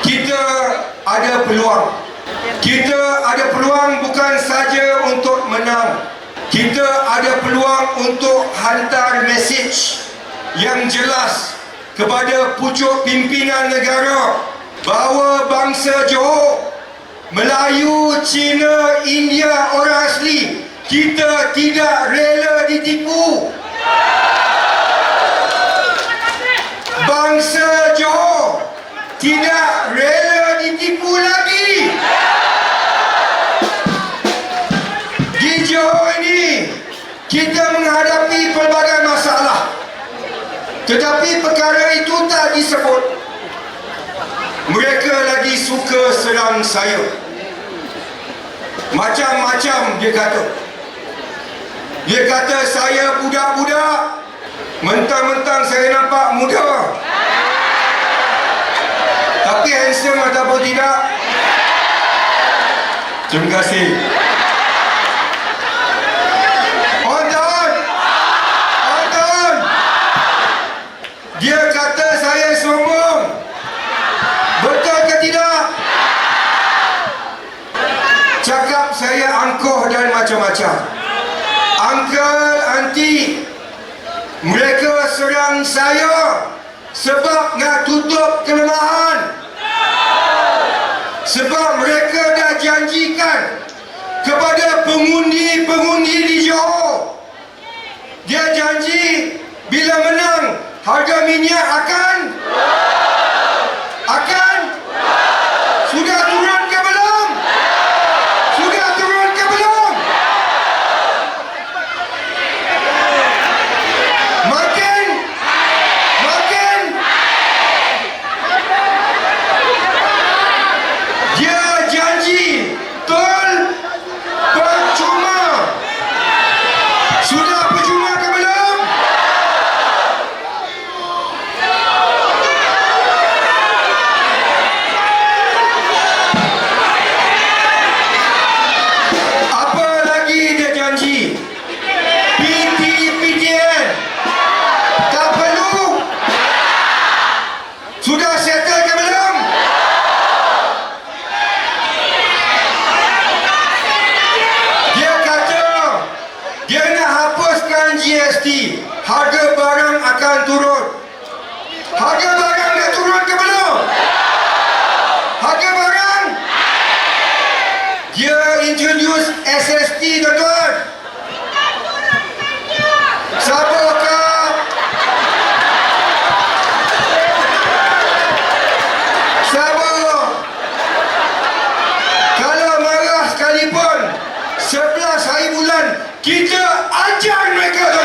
kita ada peluang. Kita ada peluang bukan saja untuk menang. Kita ada peluang untuk hantar mesej yang jelas kepada pucuk pimpinan negara bahawa bangsa Johor, Melayu, Cina, India, orang asli, kita tidak rela ditipu. Bangsa Johor tidak rela ditipu lagi. Di Johor ini kita menghadapi pelbagai masalah, tetapi perkara itu tak disebut. Mereka lagi suka serang saya. Macam-macam dia kata. Dia kata saya budak-budak, mentang-mentang saya nampak muda. Tapi handsome ataupun tidak? Terima kasih. On. Dia kata saya sombong. Betul ke tidak? Cakap saya angkuh dan macam-macam. Uncle, auntie, mereka serang saya sebab nak tutup kelemahan. Sebab mereka dah janjikan kepada pengundi-pengundi di Johor. Dia janji bila menang harga minyak akan sudah turun ke belum? Sudah turun ke belum? Makin dia janji tol percuma. Sudah percuma ke belum? Apa lagi dia janji? PTN tak perlu. Sudah settle ke belum? Dia kata dia nak hapuskan GST. Harga barang akan turun. Harga barang dah turun ke belum? Harga barang? Dia introduce SST, tuan-tuan. Sabukah? Sabuk. Kalau marah sekalipun 11 hari bulan kita ajar mereka.